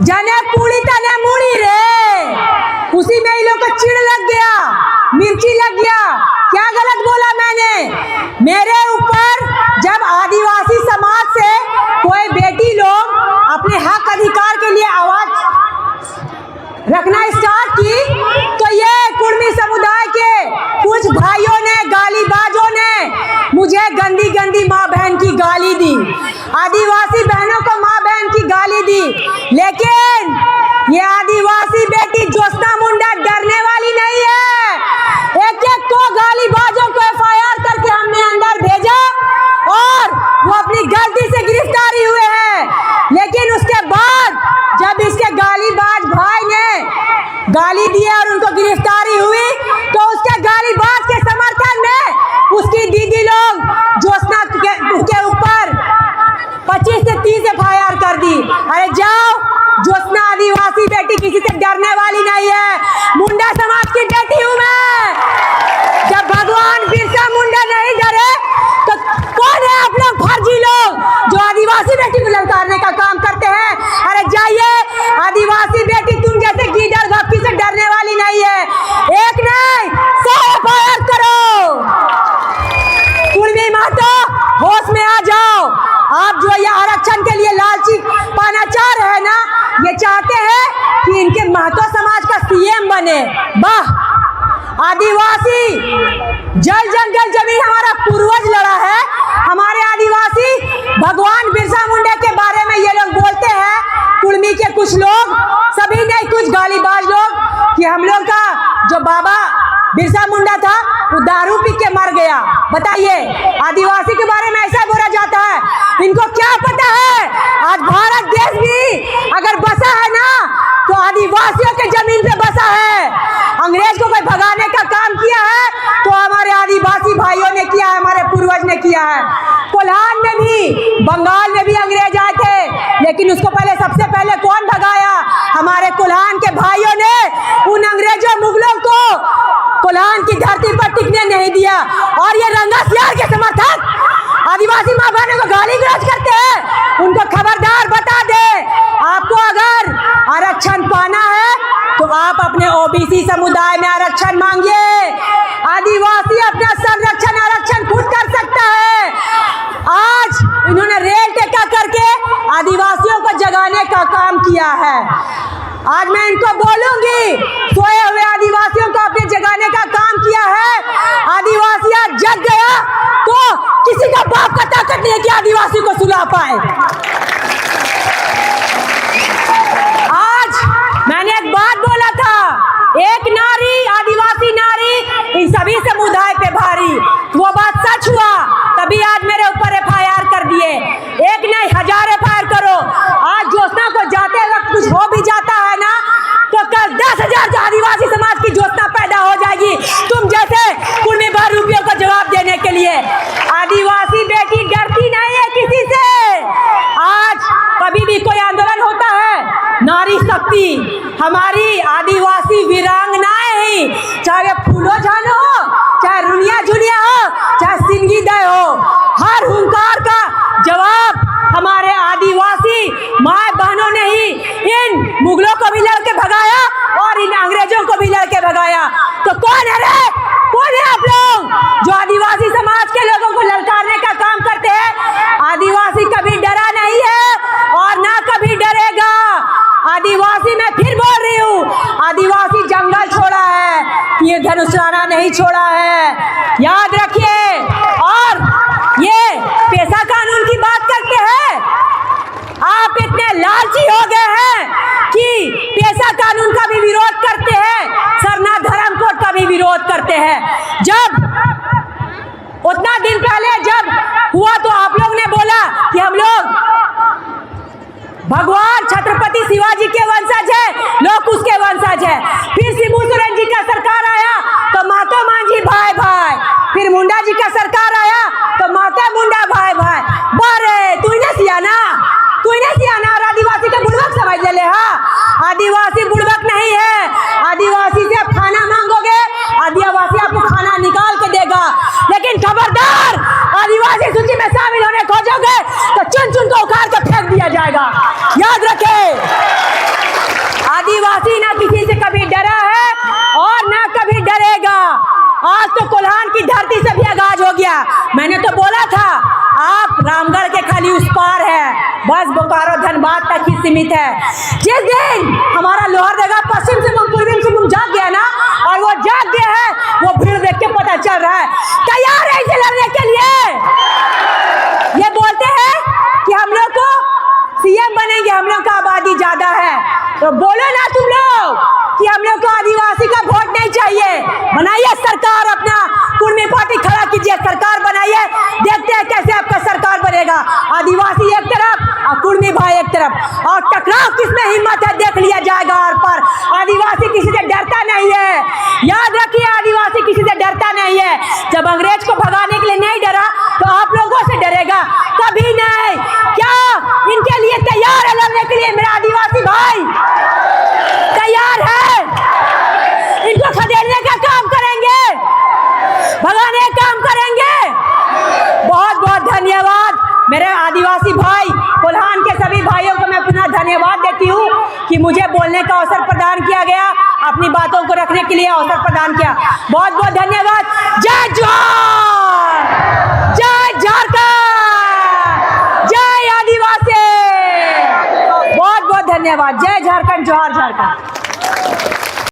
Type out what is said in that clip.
जने पूरी तने मूड़ी रे, उसी में ही लोग को चिड़ लग गया, मिर्ची लग गया। क्या गलत बोला मैंने? मेरे ऊपर जब आदिवासी समाज से कोई बेटी लोग अपने हक अधिकार के लिए आवाज रखना स्टार्ट की, तो ये कुर्मी समुदाय के कुछ भाइयों ने, गालीबाजों ने मुझे गंदी गंदी माँ बहन की गाली दी, आदिवासी बहनों को माँ बहन की गाली दी। लेकिन ये आदिवासी बेटी ज्योत्सना मुंडा डरने वाली नहीं है। एक एक को गालीबाजों को FIR करके हमने अंदर भेजा और वो अपनी गलती से गिरफ्तारी हुए हैं। लेकिन उसके बाद जब इसके गालीबाज भाई ने गाली दिया और उनको गिरफ्तारी हुई, तो उसके गालीबाज के समर्थन में उसकी दीदी लोग ज्योत्सना के ऊपर 25 से 30 FIR कर दी। अरे जाओ, ज्योत्सना आदिवासी बेटी किसी से डरने वाली नहीं है, मुंडा समाज की बेटी हूं मैं। जब भगवान बिरसा मुंडा नहीं डरे तो कौन है आप लोग फर्जी लोग जो आदिवासी बेटी को ललकारने का काम करते हैं? अरे जाइए, आदिवासी बेटी तुम जैसे गीदड़ भक्ति से डरने वाली नहीं है। एक नहीं 100 FIR करो। कुर्मी महतो, होश में आ जाओ। आप जो ये आरक्षण के लिए लालची पाना चाह रहे हैं ना, ये चाहते हैं कि इनके महतो समाज का CM बने। वाह! आदिवासी जल जंगल जमीन हमारा पूर्वज लड़ा है। हमारे आदिवासी भगवान बिरसा मुंडा के बारे में ये लोग बोलते हैं, कुर्मी के कुछ लोग, सभी नहीं, कुछ गालीबाज लोग, कि हम लोग का जो बाबा बिरसा मुंडा था वो दारू पी के मर गया। बताइए, आदिवासी के बारे में ऐसा बोला जाता है। इनको क्या पता है, आज भारत देश भी अगर बसा है ना, तो आदिवासियों के जमीन पे बसा है। अंग्रेज को कोई भगाने का काम किया है तो हमारे आदिवासी भाइयों ने किया है, हमारे पूर्वज ने किया है। कोल्हान में भी, बंगाल में भी अंग्रेज आए थे, लेकिन उसको पहले, सबसे पहले कौन भगाया? हमारे कोल्हान के भाइयों ने उन अंग्रेजों मुगलों को कोल्हान की धरती पर टिकने नहीं दिया। और ये रंगसियार के समर्थक आदिवासी माँ बहनों को गाली गलौज करते हैं, उनको खबरदार बता दे, आपको अगर आरक्षण पाना है तो आप अपने OBC समुदाय में आरक्षण मांगिए। आदिवासी अपना संरक्षण, आरक्षण खुद कर सकता है। आज इन्होंने रेल टेका करके आदिवासियों को जगाने का काम किया है। आज मैं इनको बोलूंगी, सोए हुए आदिवासियों को अपने जगाने का काम किया है। आदिवासी आज जग गया तो किसी का बाप का ताकत नहीं है कि आदिवासी को सुला पाए। आज मैंने एक बात बोला था, एक नारी, आदिवासी नारी इन सभी समुदाय पे भारी, वो बात सच हुआ, तभी आज मेरे ऊपर FIR कर दिए। एक नहीं 1000 FIR करो। आज ज्योत्सना को जाते वक्त कुछ हो भी जाता है ना, तो कल 10,000 आदिवासी समाज की ज्योत्सना पैदा हो जाएगी, तुम जैसे कुर्मी बहरूपियों को जवाब देने के लिए। आदिवासी बेटी डरती नहीं है किसी से। आज कभी भी कोई आंदोलन होता है, नारी शक्ति, हमारी आदिवासी वीरांगनाएं ही, चाहे फूलो झानो हो, चाहे रुनिया झुनिया हो, चाहे सिंगी दय हो, हर हुंकार का जवाब हमारे आदिवासी माँ बहनों ने ही इन मुगलों को भी लड़के भगाया और इन अंग्रेजों को भी लड़के भगाया। तो कौन है रे, कौन है आप लोग जो आदिवासी समाज के लोगों को ललकारने का काम करते हैं? आदिवासी कभी डरा नहीं है और ना कभी डरेगा। आदिवासी, मैं फिर बोल रही हूँ, आदिवासी जंगल छोड़ा है, ये धनुषाना नहीं छोड़ा है, याद रखिए। और ये पेशा कानून की बात करते हैं, आप इतने लालची हो गए हैं कि पेशा कानून का भी विरोध करते हैं, सरना धर्म कोड का भी विरोध करते हैं। जब उतना दिन पहले जब हुआ तो आप लोग ने बोला कि हम लोग भगवान छत्रपति शिवाजी के वंशज है, लोग उसके वंशज है। फिर शिबू सोरेन जी का सरकार आया तो महतो मांझी भाई भाई, फिर मुंडा जी का सरकार आया तो महतो मुंडा भाई भाई। बारे तू ने सियाना, तू ने सियाना और आदिवासी के बुड़बक समझ ले। हाँ, आदिवासी बुड़बक नहीं है। आदिवासी से आप खाना मांगोगे, आदिवासी आपको खाना निकाल के देगा, लेकिन खबरदार आदिवासी सूची में शामिल होने खोजोगे तो चुन चुन को उखाड़ के फेंक दिया जाएगा। याद रखें। की धरती से भी आगाज हो गया। मैंने तो बोला था आप रामगढ़ के खाली उस पार है, बस बोकारो धनबाद तक ही सीमित है। जिस दिन हमारा लोहरदगा पश्चिम सिंहभूम पूर्वी सिंहभूम जाग गया ना, और वो जाग गया है, वो भीड़ देख के पता चल रहा है। तैयार है इसे लड़ने के लिए? ये बोलते हैं कि हम लोग को सीएम बनेंगे, हम लोग का आबादी ज्यादा है, तो बोलो ना तुम लोग कि हम लोग को आदिवासी का वोट नहीं चाहिए। बनाइए सरकार, अपना कुर्मी पार्टी खड़ा कीजिए, सरकार बनाइए, देखते हैं कैसे आपका सरकार बनेगा। आदिवासी एक तरफ और कुर्मी भाई एक तरफ, और टकराव किसमें हिम्मत है देख लिया जाएगा। और पर आदिवासी किसी से डरता नहीं है, याद रखिए, आदिवासी किसी से डरता नहीं है। जब अंग्रेज को भगाने के लिए नहीं डरा तो आप लोगों से डरेगा? कभी नहीं। क्या इनके लिए तैयार है लड़ने के लिए मेरा आदिवासी भाई? तैयार है? इनको खदेड़ने का काम करेंगे, भगाने का काम करेंगे। बहुत बहुत धन्यवाद मेरे आदिवासी भाई, कोल्हान के सभी भाइयों को मैं पुनः धन्यवाद देती हूँ कि मुझे बोलने का अवसर प्रदान किया गया, अपनी बातों को रखने के लिए अवसर प्रदान किया। बहुत बहुत धन्यवाद। जय जोहार, जय झारखंड, जय आदिवासी। बहुत बहुत धन्यवाद। जय झारखंड, जोहार झारखंड।